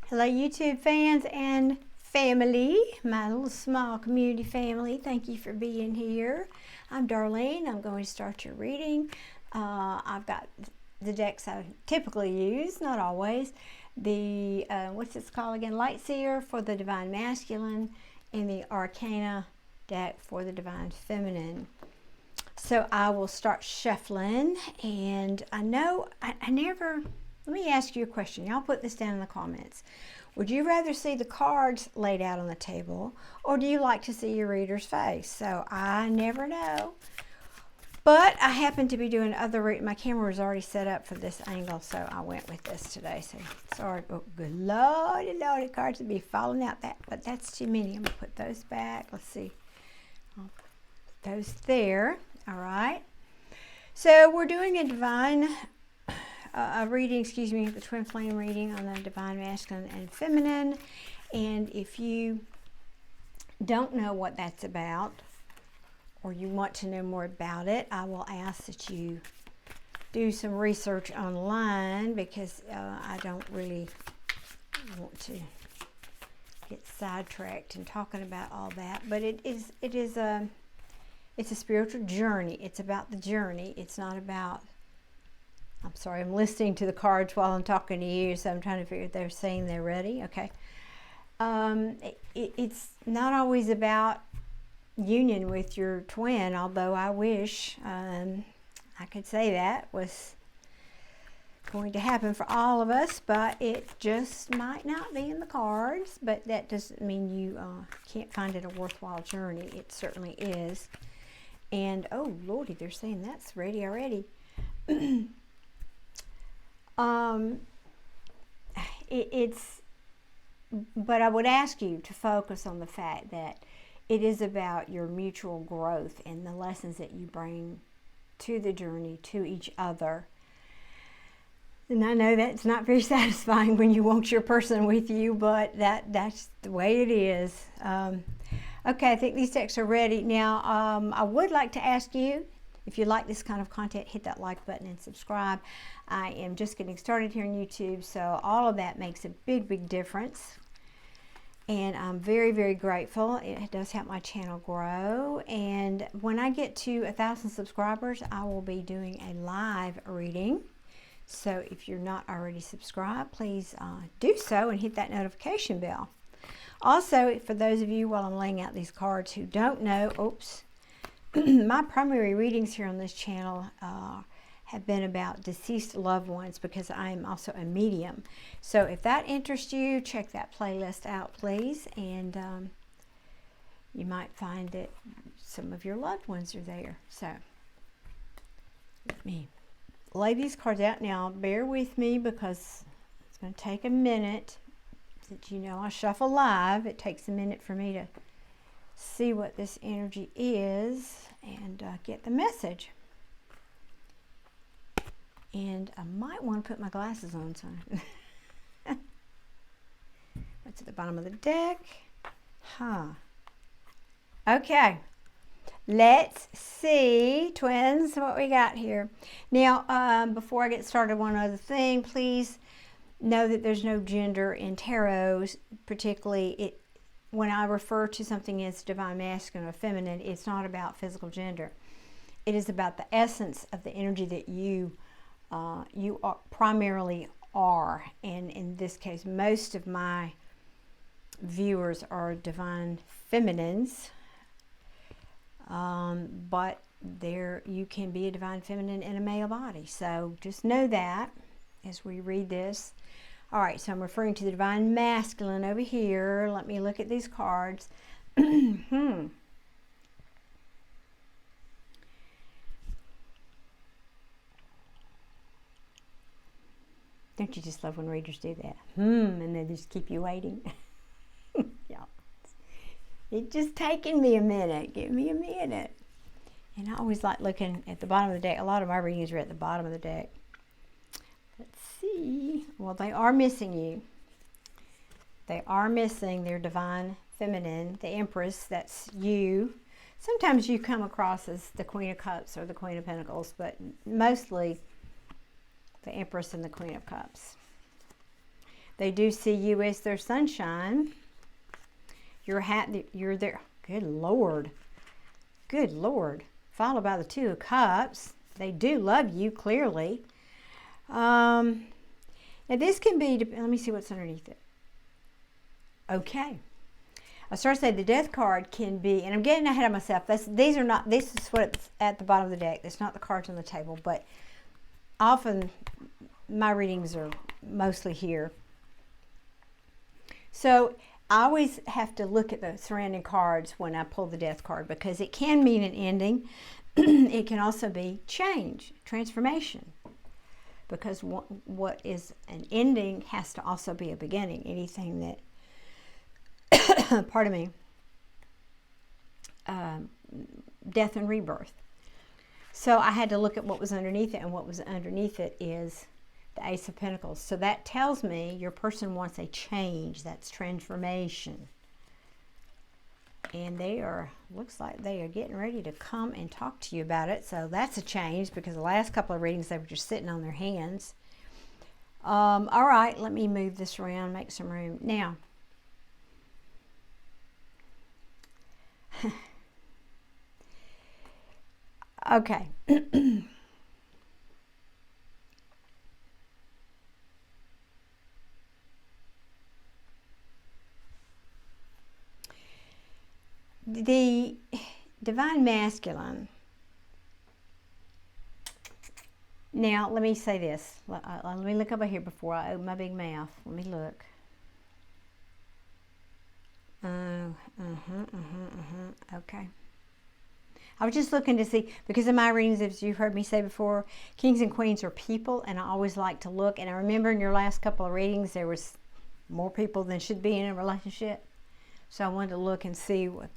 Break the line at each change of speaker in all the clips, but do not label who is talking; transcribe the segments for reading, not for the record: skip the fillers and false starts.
Hello YouTube fans and family, my little small community family. Thank you for being here. I'm Darlene. I'm going to start your reading. I've got the decks I typically use, not always. The, what's this called again? Light Seer for the Divine Masculine and the Arcana deck for the Divine Feminine. So I will start shuffling, and I know I never... Let me ask you a question. Y'all put this down in the comments. Would you rather see the cards laid out on the table, or do you like to see your reader's face? So I never know. But I happen to be doing other reading. My camera was already set up for this angle, so I went with this today. So sorry. Oh, good lordy, lordy, cards would be falling out. But that's too many. I'm going to put those back. Let's see. I'll put those there. All right. So we're doing a divine... a reading, the twin flame reading on the divine masculine and feminine. And if you don't know what that's about, or you want to know more about it, I will ask that you do some research online, because I don't really want to get sidetracked in talking about all that. But it's a spiritual journey. It's about the journey. It's not about... I'm sorry, I'm listening to the cards while I'm talking to you, so I'm trying to figure if they're saying they're ready. Okay. It's not always about union with your twin, although I wish I could say that was going to happen for all of us, but it just might not be in the cards. But that doesn't mean you can't find it a worthwhile journey. It certainly is. And, oh, Lordy, they're saying that's ready already. But I would ask you to focus on the fact that it is about your mutual growth and the lessons that you bring to the journey, to each other. And I know that's not very satisfying when you want your person with you, but that's the way it is. Okay, I think these decks are ready. Now, I would like to ask you, if you like this kind of content, hit that like button and subscribe. I am just getting started here on YouTube, so all of that makes a big, big difference. And I'm very, very grateful. It does help my channel grow. And when I get to 1,000 subscribers, I will be doing a live reading. So if you're not already subscribed, please do so and hit that notification bell. Also, for those of you, while I'm laying out these cards, who don't know, oops, my primary readings here on this channel have been about deceased loved ones, because I am also a medium. So if that interests you, check that playlist out, please. And you might find that some of your loved ones are there. So let me lay these cards out now. Bear with me, because it's going to take a minute. Since you know I shuffle live, it takes a minute for me to see what this energy is and get the message. And I might want to put my glasses on. So what's at the bottom of the deck? Okay, let's see, twins, what we got here. Now, before I get started, one other thing. Please know that there's no gender in tarot, particularly when I refer to something as divine masculine or feminine. It's not about physical gender. It is about the essence of the energy that you primarily are. And in this case, most of my viewers are divine feminines. But you can be a divine feminine in a male body. So just know that as we read this. All right, so I'm referring to the divine masculine over here. Let me look at these cards. Don't you just love when readers do that? And they just keep you waiting. Yeah. It's just taking me a minute. Give me a minute. And I always like looking at the bottom of the deck. A lot of my readings are at the bottom of the deck. Let's see. Well, they are missing you. They are missing their divine feminine, the Empress. That's you. Sometimes you come across as the Queen of Cups or the Queen of Pentacles, but mostly the Empress and the Queen of Cups. They do see you as their sunshine. You're there. Good Lord. Good Lord. Followed by the Two of Cups. They do love you, clearly. Now this can be, let me see what's underneath it. Okay. I started to say the Death card can be, and I'm getting ahead of myself. This is what's at the bottom of the deck. It's not the cards on the table, but often my readings are mostly here. So I always have to look at the surrounding cards when I pull the Death card, because it can mean an ending. It can also be change, transformation, because what is an ending has to also be a beginning. Anything that, pardon me, death and rebirth. So I had to look at what was underneath it, and what was underneath it is the Ace of Pentacles. So that tells me your person wants a change. That's transformation. And they are, looks like they are getting ready to come and talk to you about it. So that's a change, because the last couple of readings they were just sitting on their hands. All right, let me move this around, make some room. Now, okay. The Divine Masculine. Now, let me say this. Let me look over here before I open my big mouth. Let me look. Okay. I was just looking to see, because in my readings, as you've heard me say before, kings and queens are people, and I always like to look. And I remember in your last couple of readings, there was more people than should be in a relationship. So I wanted to look and see what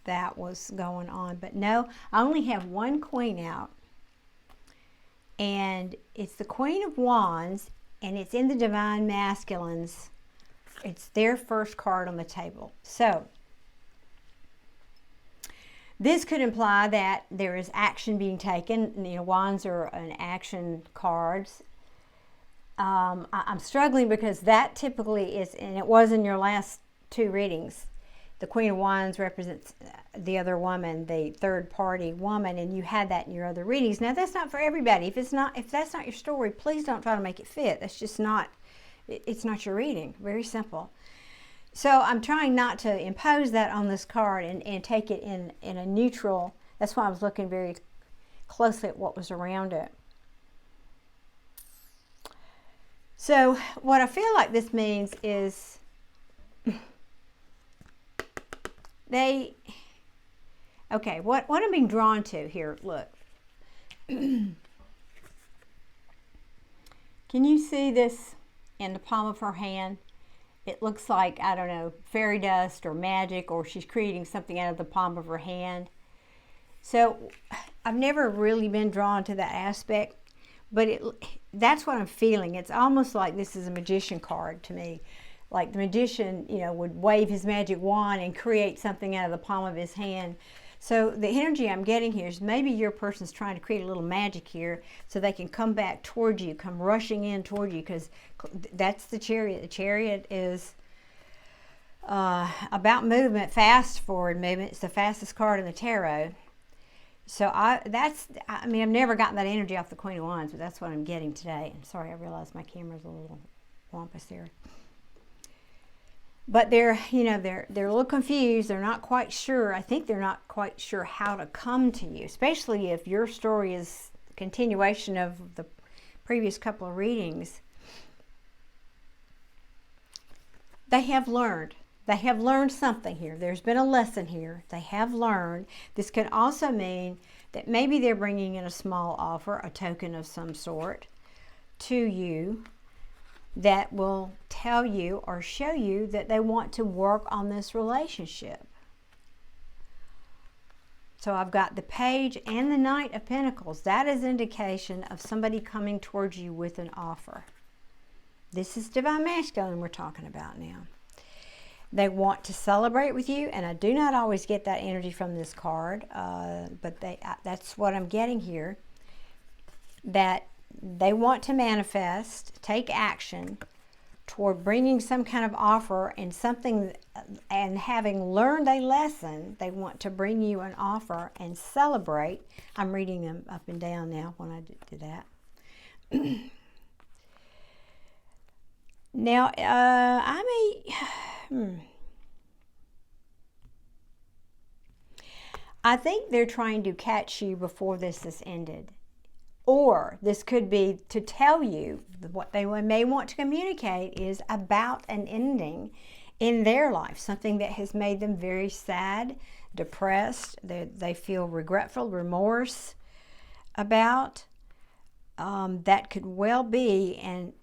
that was going on. But no, I only have one queen out. And it's the Queen of Wands, and it's in the Divine Masculines. It's their first card on the table. So this could imply that there is action being taken. You know, wands are an action cards. I'm struggling because that typically is, and it was in your last two readings. The Queen of Wands represents the other woman, the third party woman, and you had that in your other readings. Now that's not for everybody. If that's not your story, please don't try to make it fit. That's just not, it's not your reading. Very simple. So I'm trying not to impose that on this card and take it in a neutral. That's why I was looking very closely at what was around it. So what I feel like this means is okay, what I'm being drawn to here, look. Can you see this in the palm of her hand? It looks like, I don't know, fairy dust or magic, or she's creating something out of the palm of her hand. So I've never really been drawn to that aspect, but that's what I'm feeling. It's almost like this is a magician card to me. Like the magician, you know, would wave his magic wand and create something out of the palm of his hand. So the energy I'm getting here is maybe your person's trying to create a little magic here so they can come back toward you, come rushing in toward you, because that's the Chariot. The Chariot is about movement, fast forward movement. It's the fastest card in the tarot. So I mean, I've never gotten that energy off the Queen of Wands, but that's what I'm getting today. I'm sorry, I realized my camera's a little wampus there. But they're, you know, they're a little confused. They're not quite sure. I think they're not quite sure how to come to you, especially if your story is a continuation of the previous couple of readings. They have learned. They have learned something here. There's been a lesson here. They have learned. This could also mean that maybe they're bringing in a small offer, a token of some sort, to you, that will tell you or show you that they want to work on this relationship. So I've got the Page and the Knight of Pentacles. That is indication of somebody coming towards you with an offer. This is Divine Masculine we're talking about now. They want to celebrate with you, and I do not always get that energy from this card, but that's what I'm getting here. That they want to manifest, take action toward bringing some kind of offer and something, and having learned a lesson, they want to bring you an offer and celebrate. I'm reading them up and down now when I did that. Now, I think they're trying to catch you before this is ended. Or this could be to tell you what they may want to communicate is about an ending in their life, something that has made them very sad, depressed, they feel regretful, remorse about. That could well be, and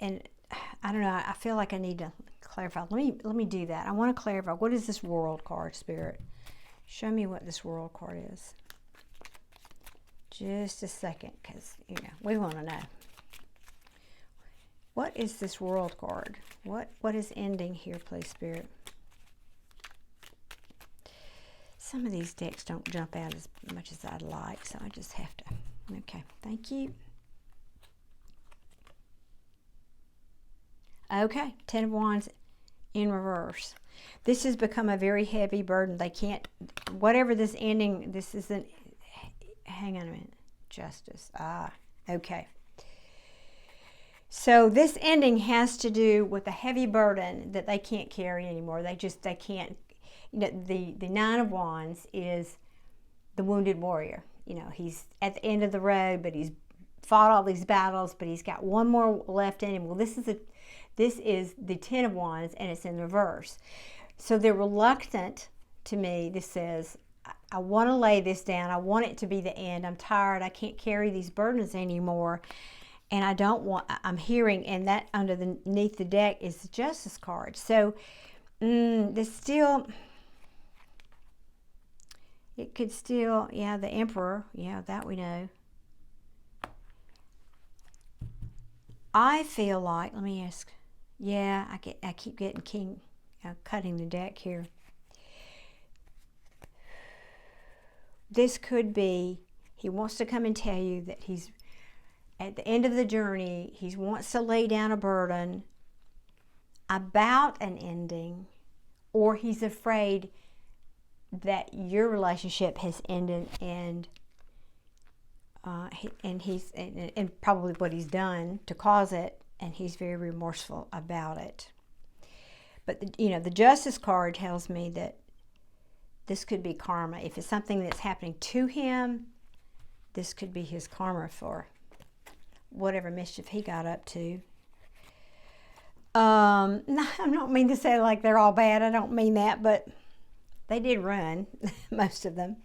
I don't know, I feel like I need to clarify. Let me do that. I want to clarify, what is this World card, Spirit? Show me what this World card is. Just a second, because, you know, we want to know. What is this World card? What is ending here, please, Spirit? Some of these decks don't jump out as much as I'd like, so I just have to. Okay, thank you. Okay, Ten of Wands in reverse. This has become a very heavy burden. They can't, whatever this ending, this isn't. Hang on a minute. Justice. Okay. So this ending has to do with a heavy burden that they can't carry anymore. They can't. You know, the Nine of Wands is the wounded warrior. You know, he's at the end of the road, but he's fought all these battles, but he's got one more left in him. Well, this is the Ten of Wands, and it's in reverse. So they're reluctant. To me, this says, I want to lay this down. I want it to be the end. I'm tired. I can't carry these burdens anymore. And I don't want, I'm hearing, and that underneath the deck is the Justice card. So there's still, it could still, yeah, the Emperor. Yeah, that we know. I feel like, let me ask, yeah, I keep getting King, cutting the deck here. This could be, he wants to come and tell you that he's at the end of the journey. He wants to lay down a burden about an ending, or he's afraid that your relationship has ended, and probably what he's done to cause it, and he's very remorseful about it. But the Justice card tells me that this could be karma. If it's something that's happening to him, this could be his karma for whatever mischief he got up to. I don't mean to say like they're all bad. I don't mean that, but they did run, most of them.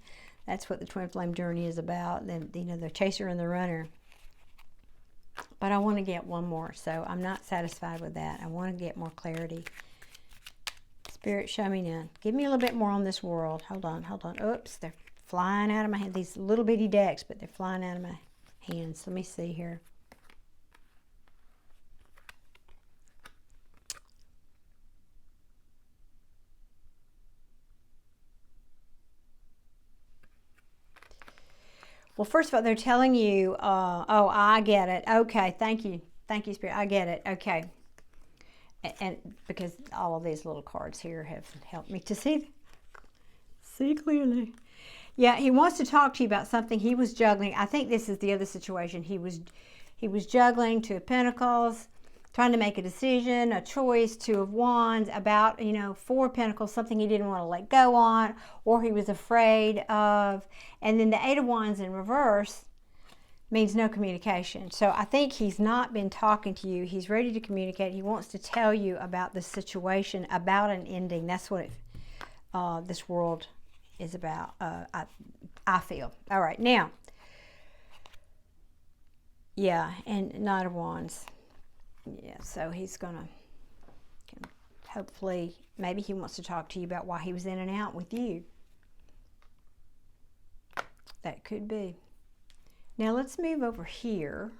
That's what the Twin Flame journey is about. The chaser and the runner. But I want to get one more, so I'm not satisfied with that. I want to get more clarity. Spirit, show me now. Give me a little bit more on this World. Hold on. Oops, they're flying out of my hand. These little bitty decks, but they're flying out of my hands. Let me see here. Well, first of all, they're telling you, oh, I get it. Okay, thank you. Thank you, Spirit. I get it. Okay. And because all of these little cards here have helped me to see clearly. Yeah, he wants to talk to you about something he was juggling. I think this is the other situation. He was juggling Two of Pentacles, trying to make a decision, a choice, Two of Wands, about, Four of Pentacles, something he didn't want to let go on, or he was afraid of. And then the Eight of Wands in reverse means no communication. So I think he's not been talking to you. He's ready to communicate. He wants to tell you about the situation, about an ending. That's what this World is about, I feel. All right, now, yeah, and Knight of Wands. Yeah, so he's going to, hopefully, maybe he wants to talk to you about why he was in and out with you. That could be. Now let's move over here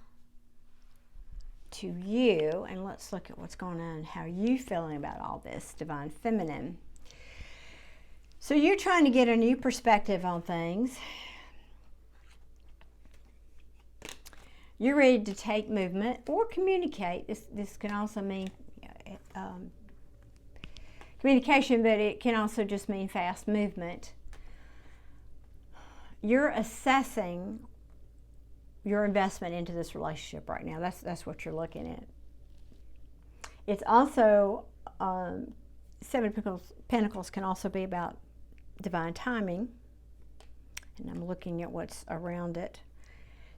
to you, and let's look at what's going on, how are you feeling about all this, Divine Feminine. So you're trying to get a new perspective on things. You're ready to take movement or communicate. This can also mean communication, but it can also just mean fast movement. You're assessing your investment into this relationship right now. That's what you're looking at. It's also, Seven of Pentacles can also be about divine timing. And I'm looking at what's around it.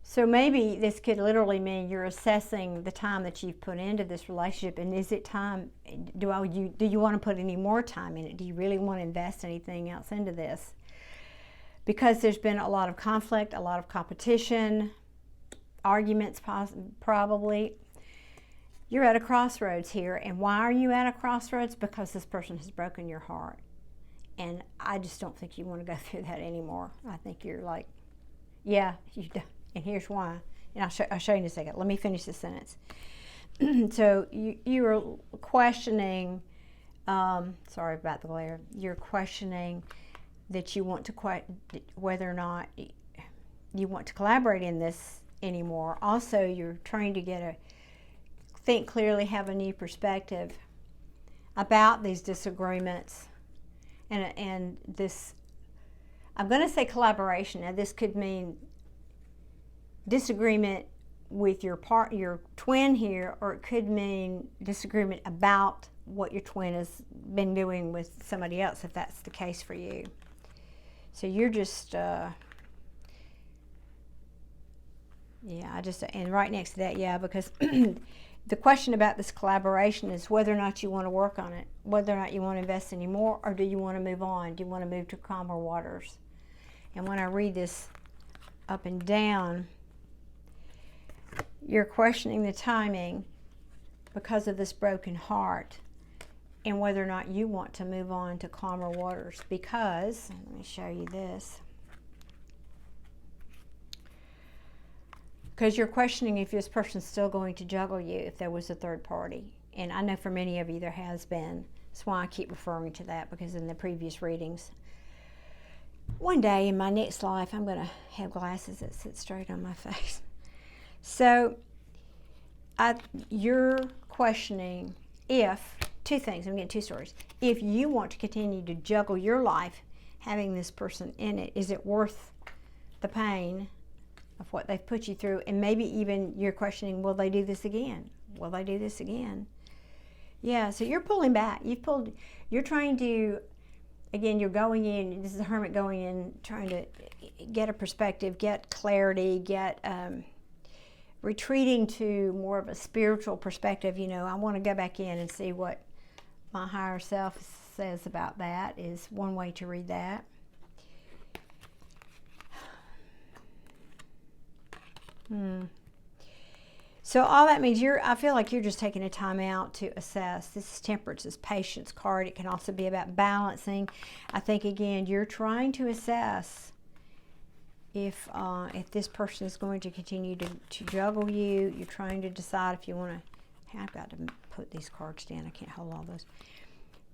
So maybe this could literally mean you're assessing the time that you've put into this relationship, and is it time, do you want to put any more time in it? Do you really want to invest anything else into this? Because there's been a lot of conflict, a lot of competition, arguments probably. You're at a crossroads here, and why are you at a crossroads? Because this person has broken your heart. And I just don't think you want to go through that anymore. I think you're like, yeah, you do. And here's why. And I'll show you in a second. Let me finish this sentence. So you were questioning, sorry about the glare. You're questioning that you want to whether or not you want to collaborate in this anymore. Also, you're trying to think clearly, have a new perspective about these disagreements. And this, I'm going to say collaboration. Now, this could mean disagreement with your twin here, or it could mean disagreement about what your twin has been doing with somebody else, if that's the case for you. So you're just, and right next to that, yeah, because the question about this collaboration is whether or not you want to work on it, whether or not you want to invest any more, or do you want to move on? Do you want to move to calmer waters? And when I read this up and down, you're questioning the timing because of this broken heart and whether or not you want to move on to calmer waters. Because, let me show you this. Because you're questioning if this person's still going to juggle you if there was a third party. And I know for many of you there has been. That's why I keep referring to that, because in the previous readings, one day in my next life, I'm going to have glasses that sit straight on my face. So you're questioning if, two things, I'm getting two stories. If you want to continue to juggle your life, having this person in it, is it worth the pain of what they've put you through? And maybe even you're questioning, will they do this again? Will they do this again? Yeah, so you're pulling back. You're trying to, again, you're going in, this is the Hermit going in, trying to get a perspective, get clarity, get retreating to more of a spiritual perspective. You know, I want to go back in and see what my higher self says about that, is one way to read that. So all that means I feel like you're just taking a time out to assess. This is Temperance, this Patience card. It can also be about balancing. I think, again, you're trying to assess if this person is going to continue to juggle you. You're trying to decide if you want to, I've got to put these cards down. I can't hold all those.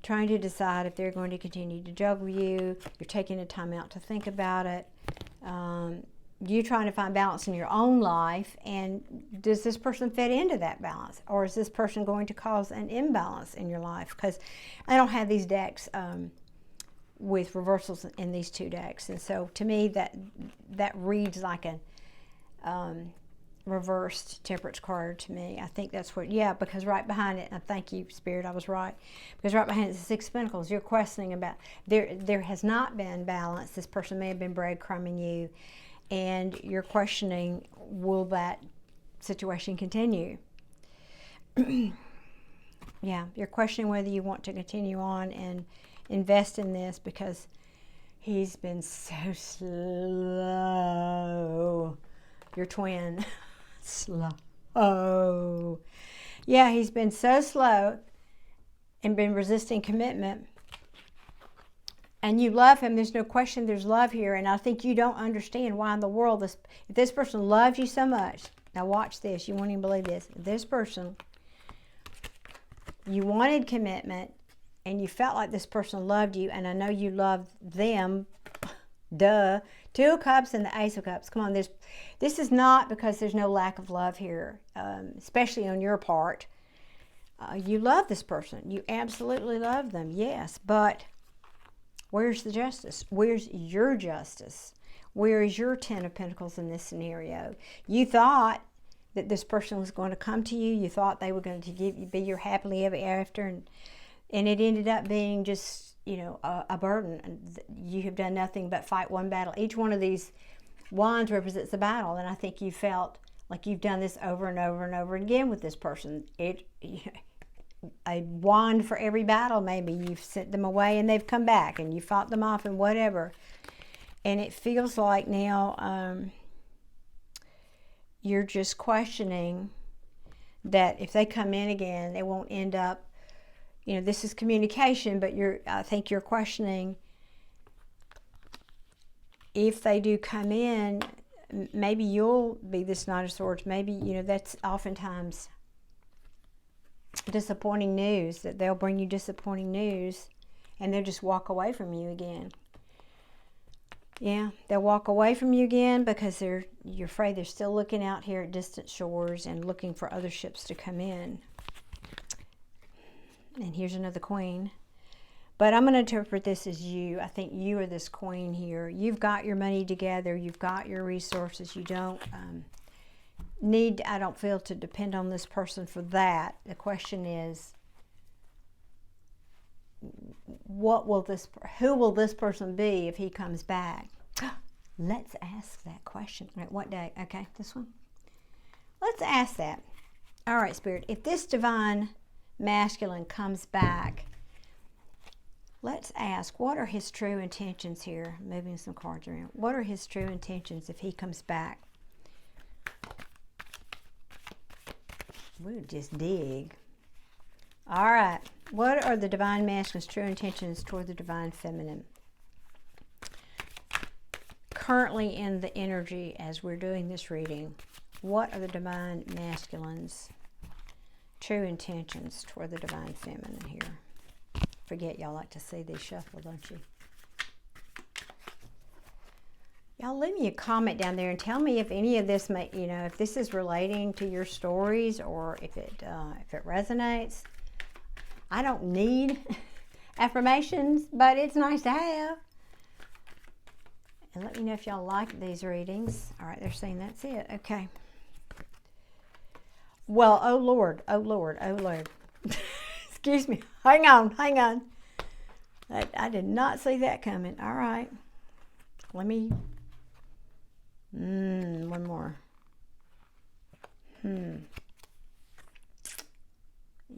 Trying to decide if they're going to continue to juggle you. You're taking a time out to think about it. You're trying to find balance in your own life, and does this person fit into that balance, or is this person going to cause an imbalance in your life? Because I don't have these decks with reversals in these two decks, and so to me that reads like a reversed Temperance card to me. I think that's what, yeah, because right behind it, and thank you, Spirit, I was right, because right behind it is the Six of Pentacles. You're questioning about, there has not been balance. This person may have been breadcrumbing you, and you're questioning, will that situation continue? Yeah, you're questioning whether you want to continue on and invest in this, because he's been so slow. Your twin. Slow. Yeah, he's been so slow and been resisting commitment. And you love him. There's no question there's love here. And I think you don't understand why in the world, if this person loves you so much, now watch this, you won't even believe this. This person, you wanted commitment, and you felt like this person loved you, and I know you loved them, duh. Two of Cups and the Ace of Cups. Come on, this is not because there's no lack of love here, especially on your part. You love this person. You absolutely love them, yes, but where's the justice? Where's your justice? Where is your Ten of Pentacles in this scenario? You thought that this person was going to come to you. You thought they were going to be your happily ever after, and it ended up being just, you know, a burden. You have done nothing but fight one battle. Each one of these wands represents a battle, and I think you felt like you've done this over and over and over again with this person. A wand for every battle, maybe. You've sent them away and they've come back, and you fought them off and whatever. And it feels like now you're just questioning that if they come in again, they won't end up, you know, this is communication, but I think you're questioning if they do come in, maybe you'll be this Knight of Swords. Maybe, you know, that's oftentimes disappointing news, that they'll bring you disappointing news and they'll just walk away from you again. Yeah, they'll walk away from you again because you're afraid they're still looking out here at distant shores and looking for other ships to come in. And here's another Queen. But I'm going to interpret this as you. I think you are this Queen here. You've got your money together. You've got your resources. You don't need, I don't feel, to depend on this person for that. The question is, who will this person be if he comes back? Let's ask that question. Right, what day? Okay, this one. Let's ask that. All right, Spirit, if this divine masculine comes back, let's ask, what are his true intentions here? Moving some cards around. What are his true intentions if he comes back? We'll just dig. All right. What are the divine masculine's true intentions toward the divine feminine? Currently in the energy as we're doing this reading, what are the divine masculine's true intentions toward the divine feminine here? Forget y'all like to see these shuffle, don't you? Y'all leave me a comment down there and tell me if any of this may, you know, if this is relating to your stories or if it resonates. I don't need affirmations, but it's nice to have. And let me know if y'all like these readings. All right, they're saying that's it. Okay. Well, oh Lord, oh Lord, oh Lord. Excuse me. Hang on, hang on. I did not see that coming. All right. Let me... one more.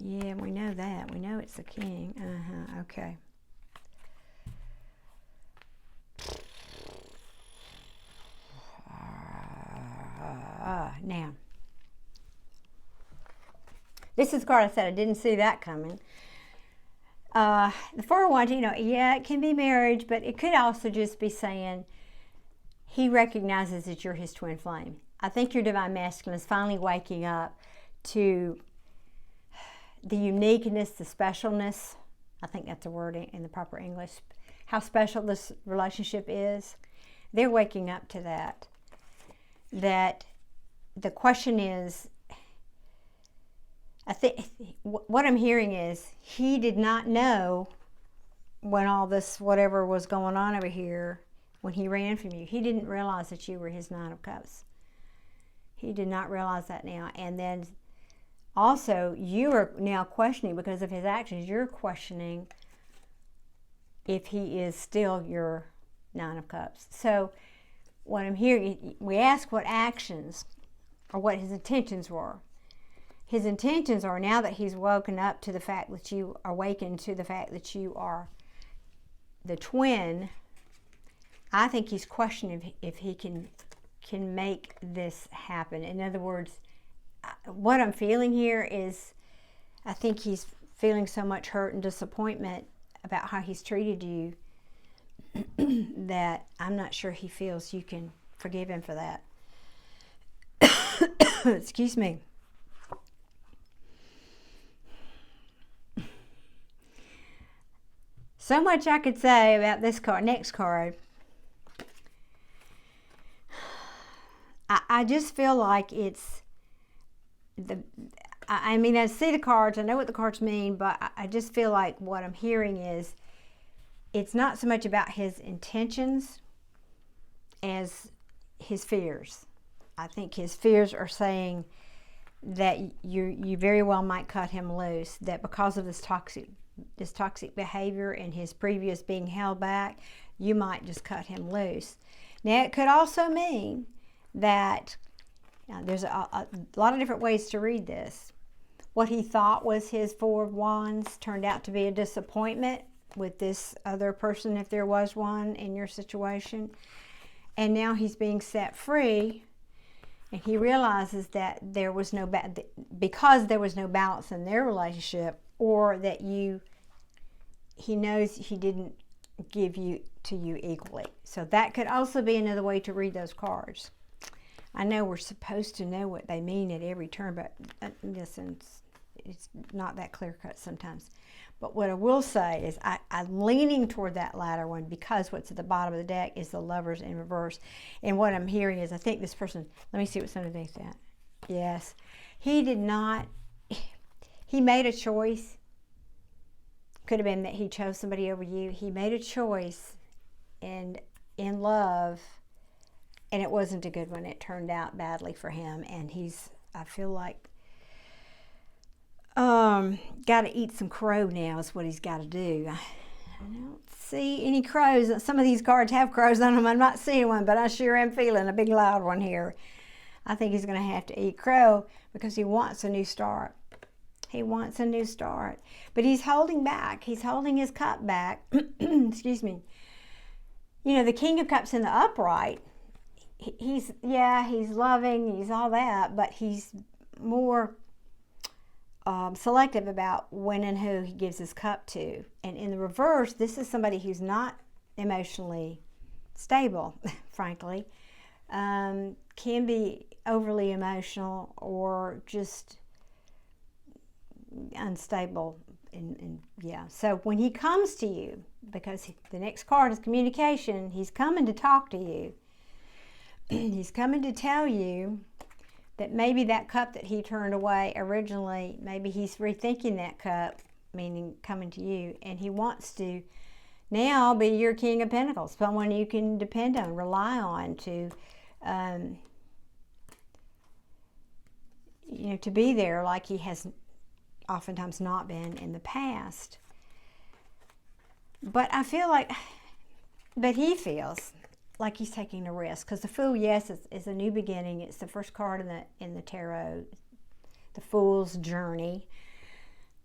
Yeah, we know that. We know it's the king. Okay. Now, this is the card I said I didn't see that coming. The Four of Wands, you know, yeah, it can be marriage, but it could also just be saying he recognizes that you're his twin flame. I think your divine masculine is finally waking up to the uniqueness, the specialness. I think that's a word in the proper English. How special this relationship is. They're waking up to that. That the question is, I think what I'm hearing is he did not know when all this whatever was going on over here, when he ran from you. He didn't realize that you were his Nine of Cups. He did not realize that now. And then also you are now questioning, because of his actions, you're questioning if he is still your Nine of Cups. So what I'm hearing, we ask what actions or what his intentions were. His intentions are, now that he's woken up to the fact that you are awakened to the fact that you are the twin, I think he's questioning if he can make this happen. In other words, what I'm feeling here is, I think he's feeling so much hurt and disappointment about how he's treated you that I'm not sure he feels you can forgive him for that. Excuse me. So much I could say about this card. Next card. I just feel like it's I mean, I see the cards, I know what the cards mean, but I just feel like what I'm hearing is it's not so much about his intentions as his fears. I think his fears are saying that you very well might cut him loose, that because of this toxic behavior and his previous being held back, you might just cut him loose. Now, it could also mean that there's a lot of different ways to read this. What he thought was his Four of Wands turned out to be a disappointment with this other person, if there was one in your situation. And now he's being set free, and he realizes that there was no because there was no balance in their relationship, or that he knows he didn't give to you equally. So that could also be another way to read those cards. I know we're supposed to know what they mean at every turn, but listen, it's not that clear cut sometimes. But what I will say is I'm leaning toward that latter one, because what's at the bottom of the deck is the Lovers in reverse. And what I'm hearing is, I think this person, let me see what's underneath that. Yes, he did not, he made a choice. Could have been that he chose somebody over you. He made a choice in love, and it wasn't a good one. It turned out badly for him, and I feel like, got to eat some crow now is what he's got to do. I don't see any crows. Some of these cards have crows on them. I'm not seeing one, but I sure am feeling a big loud one here. I think he's going to have to eat crow because he wants a new start. He wants a new start, but he's holding back. He's holding his cup back. Excuse me. You know, the King of Cups in the upright, he's loving, he's all that, but he's more selective about when and who he gives his cup to. And in the reverse, this is somebody who's not emotionally stable, frankly. Can be overly emotional or just unstable. So when he comes to you, because the next card is communication, he's coming to talk to you. He's coming to tell you that maybe that cup that he turned away originally, maybe he's rethinking that cup, meaning coming to you, and he wants to now be your King of Pentacles, someone you can depend on, rely on, to to be there like he has oftentimes not been in the past. But I feel like, but he feels like he's taking a risk, because the Fool, yes, is a new beginning. It's the first card in the tarot, the Fool's journey.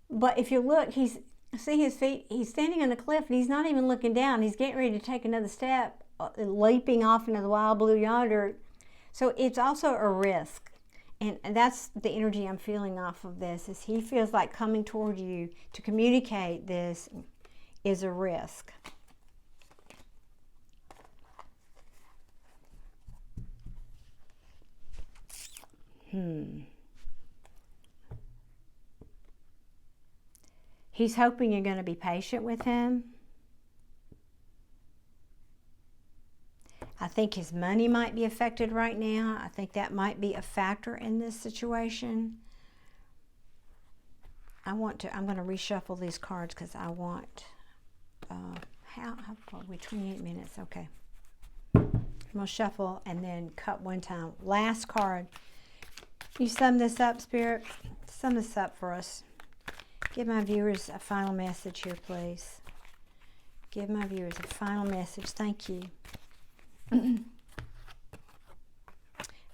But if you look, see his feet. He's standing on a cliff, and he's not even looking down. He's getting ready to take another step, leaping off into the wild blue yonder. So it's also a risk, and that's the energy I'm feeling off of this. Is he feels like coming toward you to communicate this is a risk. He's hoping you're going to be patient with him. I think his money might be affected right now. I think that might be a factor in this situation. I'm going to reshuffle these cards because I want, how far are we? 28 minutes, okay. I'm going to shuffle and then cut one time. Last card. You sum this up, Spirit? Sum this up for us. Give my viewers a final message here, please. Give my viewers a final message. Thank you.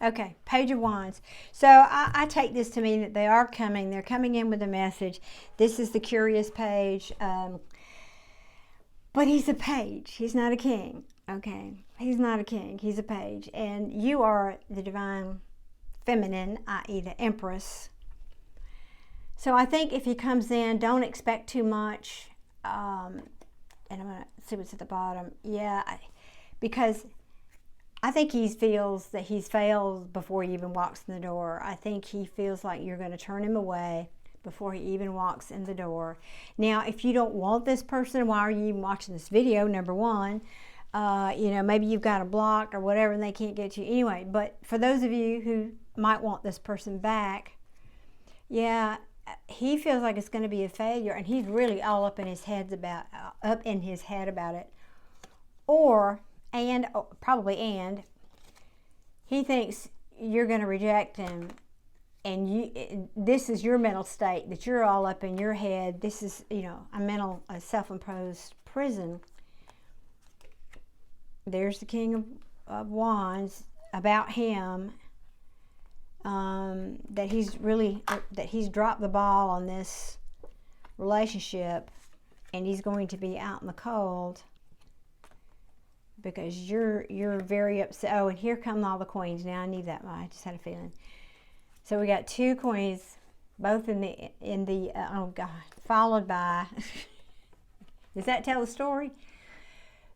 Okay, Page of Wands. So I take this to mean that they are coming. They're coming in with a message. This is the Curious page. But he's a page. He's not a king. Okay, he's not a king. He's a page. And you are the divine feminine, i.e. the Empress. So I think if he comes in, don't expect too much. And I'm going to see what's at the bottom. Yeah, because I think he feels that he's failed before he even walks in the door. I think he feels like you're going to turn him away before he even walks in the door. Now, if you don't want this person, why are you even watching this video, number one? Maybe you've got it blocked or whatever and they can't get to you anyway. But for those of you who might want this person back, Yeah, he feels like it's going to be a failure, and he's really all up in his head about it. Or probably he thinks you're going to reject him, and this is your mental state, that you're all up in your head. This is, a self-imposed prison. There's the King of Wands about him. That he's dropped the ball on this relationship, and he's going to be out in the cold because you're very upset. Oh, and here come all the queens. Now I knew that. I just had a feeling. So we got 2 queens, both in the oh God, followed by. Does that tell the story?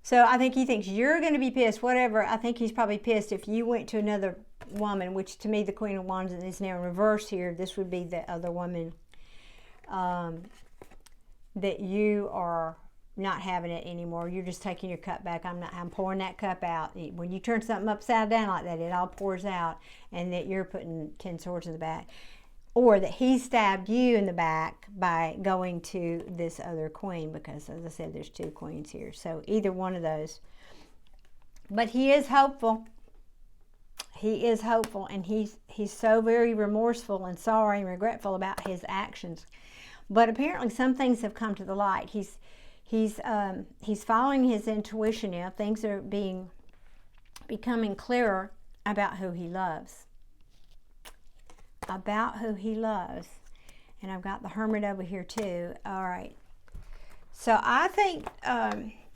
So I think he thinks you're going to be pissed. Whatever. I think he's probably pissed if you went to another woman, which to me the Queen of Wands is now in reverse here. This would be the other woman, that you are not having it anymore. You're just taking your cup back. I'm pouring that cup out. When you turn something upside down like that, it all pours out, and that you're putting 10 swords in the back. Or that he stabbed you in the back by going to this other queen, because as I said, there's 2 queens here. So either one of those. But he is hopeful. He is hopeful, and he's so very remorseful and sorry and regretful about his actions. But apparently some things have come to the light. He's following his intuition now. Things are becoming clearer about who he loves. About who he loves. And I've got the Hermit over here too. All right. So I think,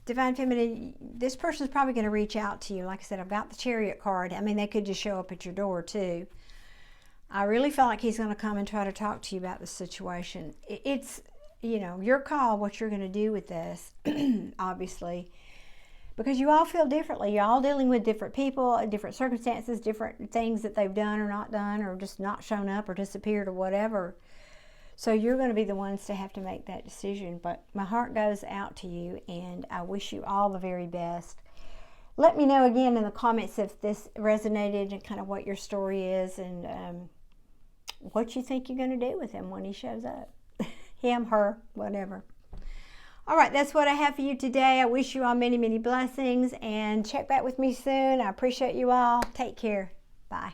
Divine Feminine, this person's probably going to reach out to you. Like I said, I've got the Chariot card. I mean, they could just show up at your door too. I really feel like he's going to come and try to talk to you about the situation. It's, your call what you're going to do with this, obviously. Because you all feel differently. You're all dealing with different people, different circumstances, different things that they've done or not done, or just not shown up or disappeared or whatever. So you're going to be the ones to have to make that decision. But my heart goes out to you, and I wish you all the very best. Let me know again in the comments if this resonated and kind of what your story is, and what you think you're going to do with him when he shows up. Him, her, whatever. All right, that's what I have for you today. I wish you all many, many blessings, and check back with me soon. I appreciate you all. Take care. Bye.